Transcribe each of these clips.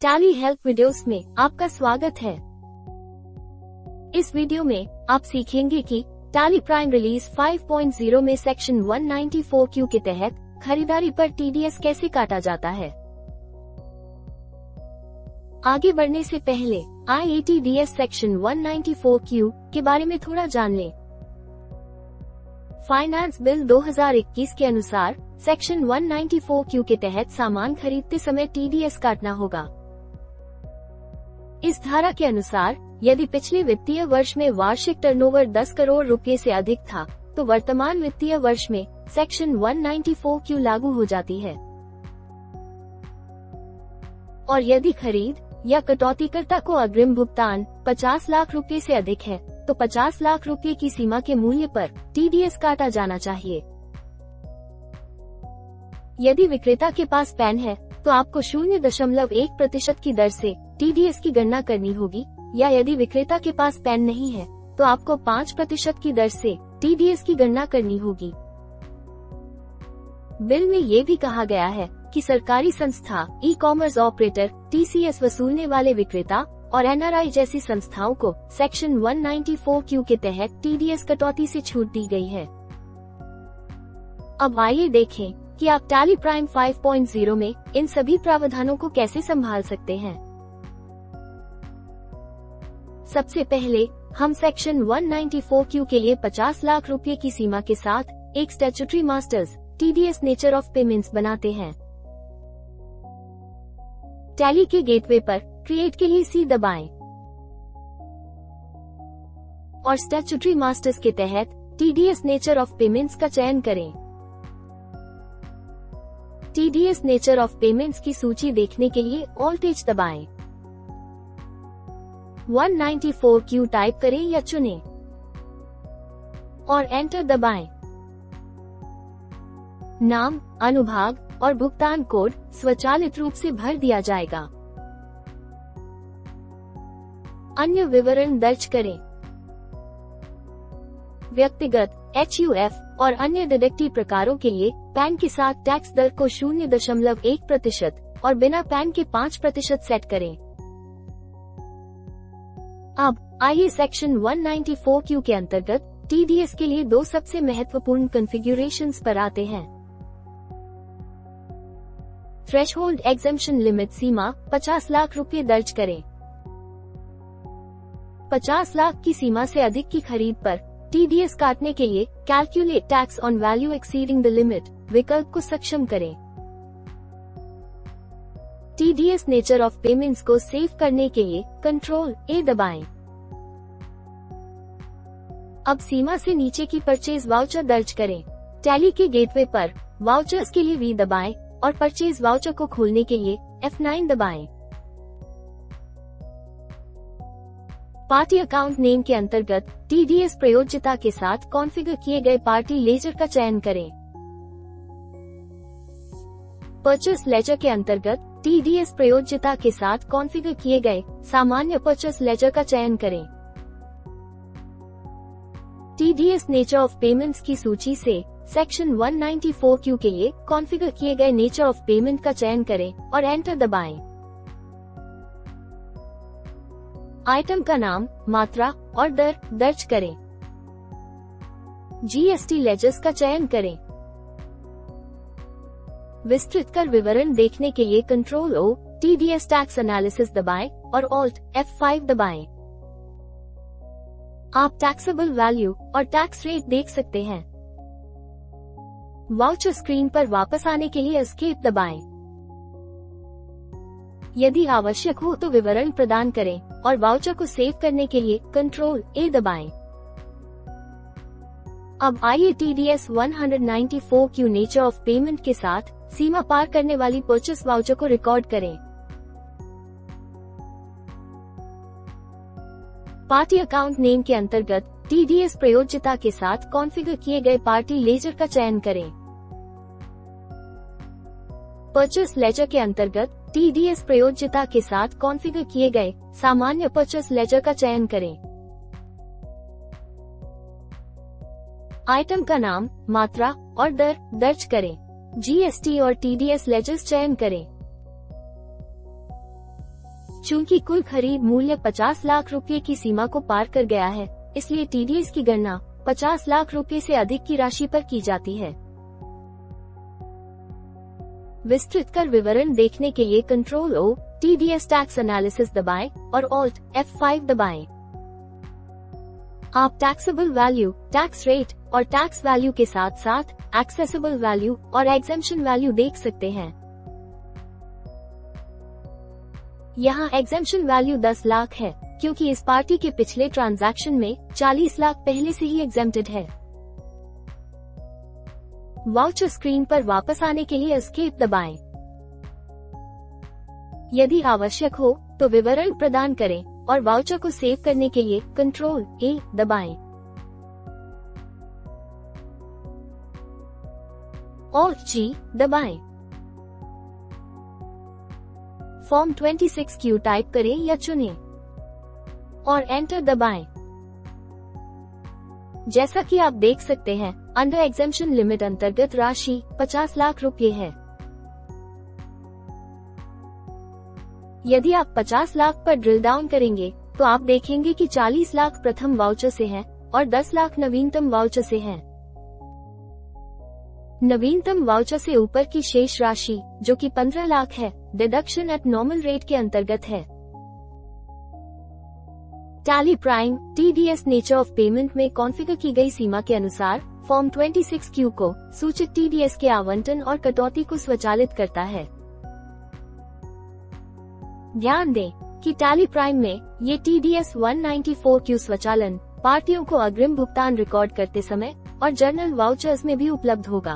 Tally help videos में आपका स्वागत है। इस वीडियो में आप सीखेंगे कि टैली प्राइम रिलीज 5.0 में सेक्शन 194Q के तहत खरीदारी पर TDS कैसे काटा जाता है। आगे बढ़ने से पहले IATDS सेक्शन 194Q के बारे में थोड़ा जान लें। फाइनेंस बिल 2021 के अनुसार सेक्शन 194Q के तहत सामान खरीदते समय TDS काटना होगा। इस धारा के अनुसार यदि पिछले वित्तीय वर्ष में वार्षिक टर्नओवर 10 करोड़ रुपए से अधिक था, तो वर्तमान वित्तीय वर्ष में सेक्शन 194Q लागू हो जाती है। और यदि खरीद या कटौतीकर्ता को अग्रिम भुगतान 50 लाख रुपए से अधिक है, तो 50 लाख रुपए की सीमा के मूल्य पर TDS काटा जाना चाहिए। यदि विक्रेता के पास पैन है, तो आपको 0.1% की दर से TDS की गणना करनी होगी, या यदि विक्रेता के पास पैन नहीं है, तो आपको 5% की दर से TDS की गणना करनी होगी। बिल में ये भी कहा गया है कि सरकारी संस्था, ई-कॉमर्स ऑपरेटर, TCS वसूलने वाले विक्रेता और NRI जैसी संस्थाओं को सेक्शन 194Q के तहत TDS कटौती से छूट दी गई है। अब आइए देखें कि आप टैली प्राइम 5.0 में इन सभी प्रावधानों को कैसे संभाल सकते हैं। सबसे पहले हम सेक्शन 194Q के लिए 50 लाख रुपए की सीमा के साथ एक statutory masters TDS nature of payments बनाते हैं। टैली के गेटवे पर क्रिएट के लिए C दबाएं और स्टैट्यूटरी मास्टर्स के तहत TDS नेचर ऑफ पेमेंट्स का चयन करें। TDS नेचर ऑफ पेमेंट्स की सूची देखने के लिए ऑल्ट H दबाएं। 194Q टाइप करें या चुनें और एंटर दबाएं। नाम, अनुभाग और भुगतान कोड स्वचालित रूप से भर दिया जाएगा। अन्य विवरण दर्ज करें। व्यक्तिगत, HUF और अन्य डिडक्टिव प्रकारों के लिए पैन के साथ टैक्स दर को 0.1% और बिना पैन के 5% सेट करें। अब आइए सेक्शन 194Q के अंतर्गत TDS के लिए दो सबसे महत्वपूर्ण कॉन्फ़िगरेशंस पर आते हैं। थ्रेशहोल्ड एग्जेम्पशन लिमिट सीमा 50 लाख रुपए दर्ज करें। 50 लाख की सीमा से अधिक की खरीद पर TDS काटने के लिए calculate tax on value exceeding the limit विकल्प को सक्षम करें। TDS नेचर ऑफ पेमेंट्स को सेव करने के लिए कंट्रोल A दबाएं। अब सीमा से नीचे की परचेज वाउचर दर्ज करें। टैली के गेटवे पर वाउचर्स के लिए V दबाएं और परचेज वाउचर को खोलने के लिए F9 दबाएं। पार्टी अकाउंट नेम के अंतर्गत TDS प्रयोज्यता के साथ कॉन्फ़िगर किए गए पार्टी लेजर का चयन करें। परचेस लेजर के अंतर्गत TDS प्रयोज्यता के साथ कॉन्फ़िगर किए गए सामान्य परचेस लेजर का चयन करें। TDS नेचर ऑफ पेमेंट्स की सूची से सेक्शन 194Q के लिए कॉन्फ़िगर किए गए नेचर ऑफ पेमेंट का चयन करें और एंटर दबाएं। आइटम का नाम, मात्रा और दर दर्ज करें। GST लेजर्स का चयन करें। विस्तृत कर विवरण देखने के लिए control O, TDS tax analysis दबाएं और ऑल्ट F5 दबाएं। आप टैक्सेबल वैल्यू और टैक्स रेट देख सकते हैं। वाउचर स्क्रीन पर वापस आने के लिए एस्केप दबाएं। यदि आवश्यक हो तो विवरण प्रदान करें और वाउचर को सेव करने के लिए कंट्रोल A दबाएं। अब आइए TDS 194Q nature of payment के साथ सीमा पार करने वाली परचेस वाउचर को रिकॉर्ड करें। पार्टी अकाउंट नेम के अंतर्गत TDS प्रयोज्यता के साथ कॉन्फ़िगर किए गए पार्टी लेजर का चयन करें। परचेस लेजर के अंतर्गत TDS प्रयोज्यता के साथ कॉन्फ़िगर किए गए सामान्य परचेस लेजर का चयन करें। आइटम का नाम, मात्रा और दर दर्ज करें। GST और TDS लेजर्स चयन करें। चूंकि कुल खरीद मूल्य 50 लाख रुपए की सीमा को पार कर गया है, इसलिए टीडीएस की गणना 50 लाख रुपए से अधिक की राशि पर की जाती है। विस्तृत कर विवरण देखने के लिए control O TDS tax analysis दबाएं और Alt F5 दबाएं। आप टैक्सेबल वैल्यू, टैक्स रेट और टैक्स वैल्यू के साथ साथ एक्सेसिबल वैल्यू और एग्जेम्पशन वैल्यू देख सकते हैं। यहाँ एग्जेम्पशन वैल्यू 10 लाख है, क्योंकि इस पार्टी के पिछले ट्रांजैक्शन में 40 लाख पहले से ही एग्जेम्प्टेड है। वाउचर स्क्रीन पर वापस आने के लिए एस्केप दबाएं। यदि आवश्यक हो तो विवरण प्रदान करें और वाउचर को सेव करने के लिए कंट्रोल A दबाएं। Alt G दबाएं। फॉर्म 26Q टाइप करें या चुनें और एंटर दबाएं। जैसा कि आप देख सकते हैं, अंडर एग्जेम्पशन लिमिट अंतर्गत राशि 50 लाख रुपए है। यदि आप 50 लाख पर ड्रिल डाउन करेंगे तो आप देखेंगे कि 40 लाख प्रथम वाउचर से हैं और 10 लाख नवीनतम वाउचर से हैं। नवीनतम वाउचर से ऊपर की शेष राशि, जो कि 15 लाख है, डिडक्शन एट नॉर्मल रेट के अंतर्गत है। Tally prime TDS nature of payment में कॉन्फ़िगर की गई सीमा के अनुसार फॉर्म 26Q को सूचित टीडीएस के आवंटन और कटौती को स्वचालित करता है। ध्यान दें कि टैली प्राइम में ये टीडीएस 194Q स्वचालन पार्टियों को अग्रिम भुगतान रिकॉर्ड करते समय और जर्नल वाउचर्स में भी उपलब्ध होगा।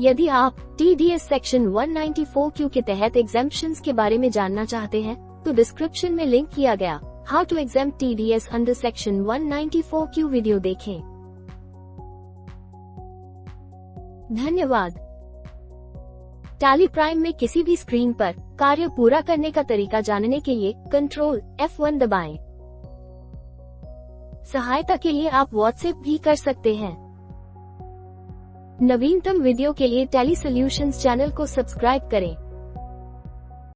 यदि आप टीडीएस सेक्शन 194Q के तहत एग्जेम्पशंस के बारे में जानना चाहते हैं तो डिस्क्रिप्शन में लिंक किया गया how to exempt TDS under section 194Q video देखें। धन्यवाद। टैली प्राइम में किसी भी स्क्रीन पर कार्य पूरा करने का तरीका जानने के लिए कंट्रोल F1 दबाएं। सहायता के लिए आप व्हाट्सएप भी कर सकते हैं। नवीनतम वीडियो के लिए टैली सॉल्यूशंस चैनल को सब्सक्राइब करें।